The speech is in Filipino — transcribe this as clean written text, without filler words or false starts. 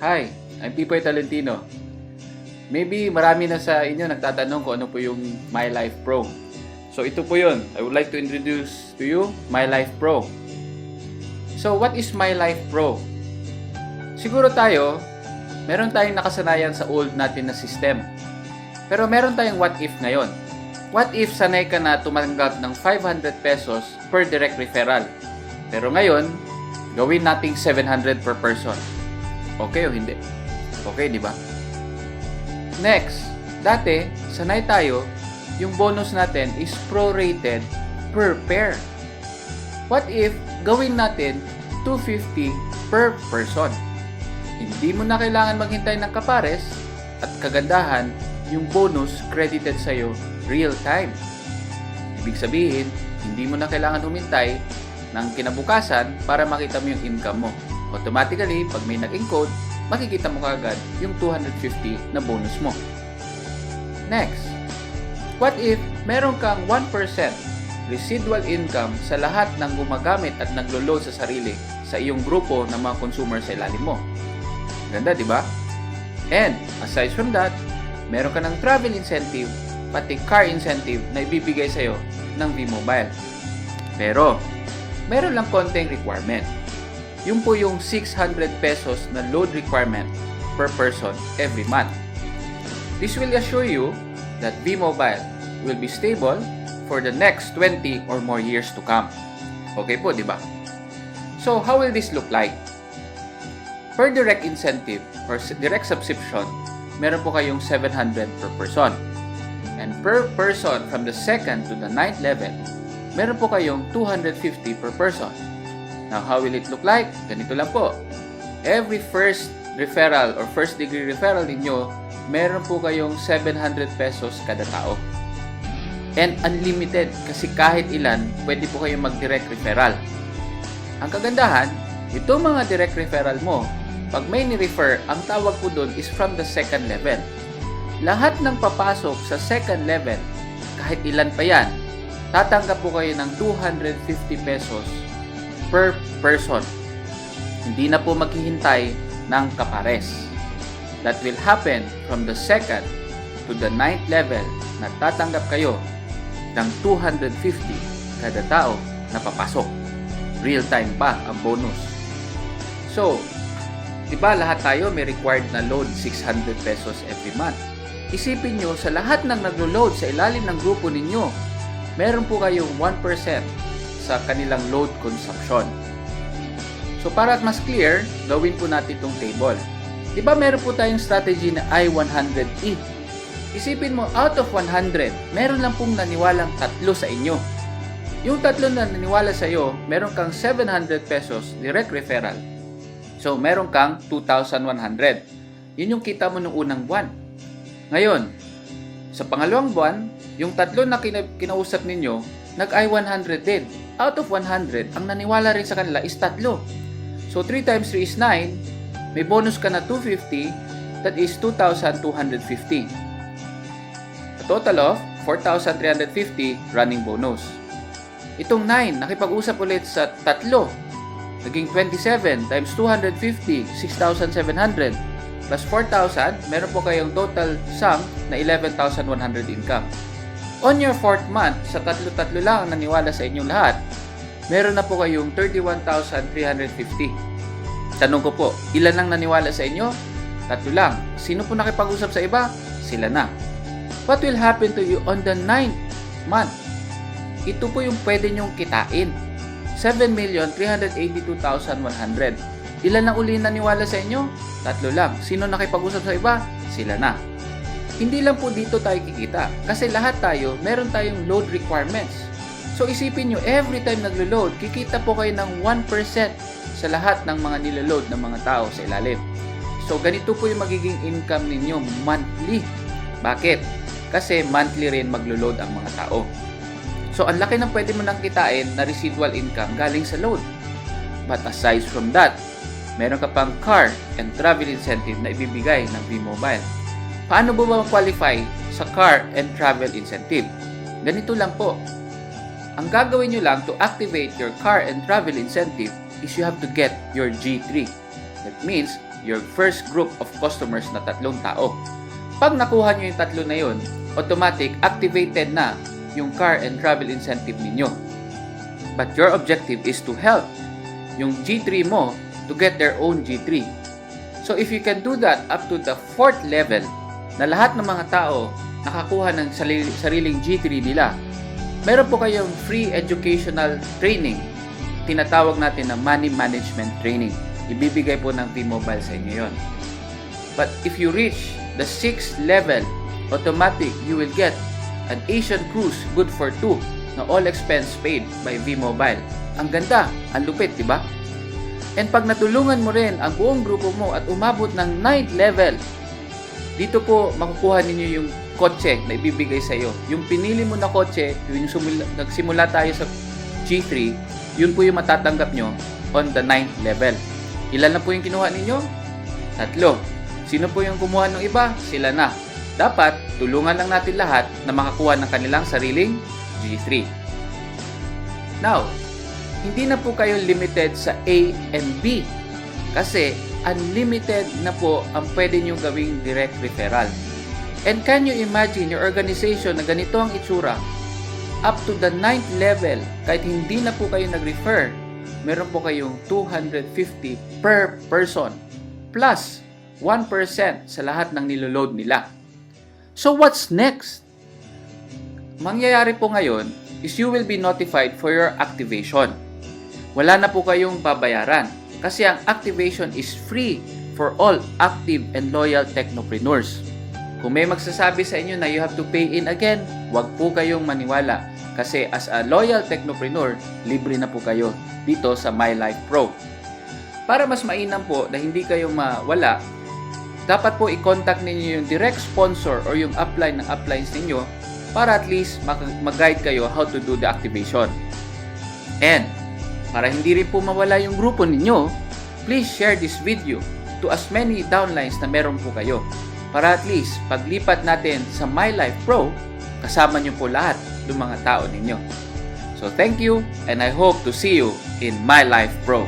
Hi, I'm Pipoy Talentino. Maybe marami na sa inyo nagtatanong kung ano po yung My Life Pro. So ito po yun. I would like to introduce to you My Life Pro. So what is My Life Pro? Siguro tayo, meron tayong nakasanayan sa old natin na system. Pero meron tayong what if ngayon. What if sanay ka na tumanggap ng 500 pesos per direct referral? Pero ngayon, gawin nating 700 per person. Okay o hindi? Okay, di ba? Next, dati, sanay tayo, yung bonus natin is prorated per pair. What if gawin natin 250 per person? Hindi mo na kailangan maghintay ng kapares at kagandahan, yung bonus credited sa'yo real time. Ibig sabihin, hindi mo na kailangan humintay ng kinabukasan para makita mo yung income mo. Automatically, pag may nag-encode, makikita mo kaagad yung 250 na bonus mo. Next, what if meron kang 1% residual income sa lahat ng gumagamit at naglo-load sa sarili sa iyong grupo ng mga consumer sa ilalim mo? Ganda, di ba? And, aside from that, meron ka ng travel incentive, pati car incentive na ibibigay sa'yo ng V-Mobile. Pero, meron lang konting requirement. Yung po yung 600 pesos na load requirement per person every month. This will assure you that V-Mobile will be stable for the next 20 or more years to come. Okay po, di ba? So, how will this look like? Per direct incentive or direct subscription, meron po kayong 700 per person. And per person from the 2nd to the 9th level, meron po kayong 250 per person. Now, how will it look like? Ganito lang po. Every first referral or first degree referral ninyo, meron po kayong 700 pesos kada tao. And unlimited kasi kahit ilan, pwede po kayong mag-direct referral. Ang kagandahan, itong mga direct referral mo, pag may ni-refer, ang tawag po doon is from the 2nd level. Lahat ng papasok sa 2nd level, kahit ilan pa yan, tatanggap po kayo ng 250 pesos per person. Hindi na po maghihintay ng kapares. That will happen from the 2nd to the 9th level na tatanggap kayo ng 250 kada tao na papasok. Real time pa ang bonus. So, diba lahat tayo may required na load 600 pesos every month? Isipin nyo, sa lahat ng naglo-load sa ilalim ng grupo ninyo, meron po kayong 1% sa kanilang load consumption. So para mas clear, gawin po natin itong table. Diba meron po tayong strategy na I-100E? Isipin mo, out of 100, meron lang pong naniwalang 3 sa inyo. Yung 3 na naniwala sa iyo, meron kang 700 pesos direct referral. So meron kang 2,100. Yun yung kita mo nung unang buwan. Ngayon, sa pangalawang buwan, yung 3 na kinausap ninyo, nag-I-100 din. Out of 100, ang naniwala rin sa kanila is 3. So 3 times 3 is 9. May bonus ka na 250. That is 2,250. A total of 4,350 running bonus. Itong 9, nakipag-usap ulit sa 3. Naging 27 times 250, 6,700. Plus 4,000, meron po kayong total sum na 11,100 income. On your 4th month, sa 3 lang naniwala sa inyong lahat, meron na po kayong 31,350. Tanong ko po, ilan lang naniwala sa inyo? 3 lang. Sino po nakipag-usap sa iba? Sila na. What will happen to you on the 9th month? Ito po yung pwede nyong kitain. 7,382,100. Ilan na uli naniwala sa inyo? 3 lang. Sino nakipag-usap sa iba? Sila na. Hindi lang po dito tayo kikita kasi lahat tayo, meron tayong load requirements. So isipin nyo, every time naglo-load, kikita po kayo ng 1% sa lahat ng mga niloload ng mga tao sa ilalim. So ganito po yung magiging income ninyo monthly. Bakit? Kasi monthly rin maglo-load ang mga tao. So ang laki ng pwede mo nang kitain na residual income galing sa load. But aside from that, meron ka pang car and travel incentive na ibibigay ng V-Mobile. Paano ba qualify sa car and travel incentive? Ganito lang po. Ang gagawin nyo lang to activate your car and travel incentive is you have to get your G3. That means, your first group of customers na 3 tao. Pag nakuha nyo yung 3 na yun, automatic activated na yung car and travel incentive ninyo. But your objective is to help yung G3 mo to get their own G3. So if you can do that up to the 4th level, na lahat ng mga tao nakakuha ng sariling G3 nila, meron po kayong free educational training. Tinatawag natin na money management training. Ibibigay po ng V-Mobile sa inyo yon. But if you reach the 6th level, automatic you will get an Asian cruise good for 2 na all expense paid by V-Mobile. Ang ganda, ang lupit, di ba? And pag natulungan mo rin ang buong grupo mo at umabot ng 9th level, dito po makukuha ninyo yung kotse na ibibigay sa iyo. Yung pinili mo na kotse, yung nagsimula tayo sa G3, yun po yung matatanggap nyo on the 9th level. Ilan na po yung kinuha ninyo? 3. Sino po yung kumuha ng iba? Sila na. Dapat, tulungan lang natin lahat na makakuha ng kanilang sariling G3. Now, hindi na po kayo limited sa A and B kasi unlimited na po ang pwede nyo gawing direct referral. And can you imagine your organization na ganito ang itsura? Up to the 9th level, kahit hindi na po kayo nag-refer, meron po kayong 250 per person plus 1% sa lahat ng niloload nila. So what's next? Mangyayari po ngayon is you will be notified for your activation. Wala na po kayong babayaran kasi ang activation is free for all active and loyal technopreneurs. Kung may magsasabi sa inyo na you have to pay in again, wag po kayong maniwala kasi as a loyal technopreneur, libre na po kayo dito sa MyLife Pro. Para mas mainam po na hindi kayo mawala, dapat po i-contact ninyo yung direct sponsor or yung upline ng uplines ninyo para at least mag-guide kayo how to do the activation. And para hindi rin po mawala yung grupo ninyo, please share this video to as many downlines na meron po kayo. Para at least, paglipat natin sa MyLife Pro, kasama nyo po lahat ng mga tao ninyo. So thank you and I hope to see you in MyLife Pro.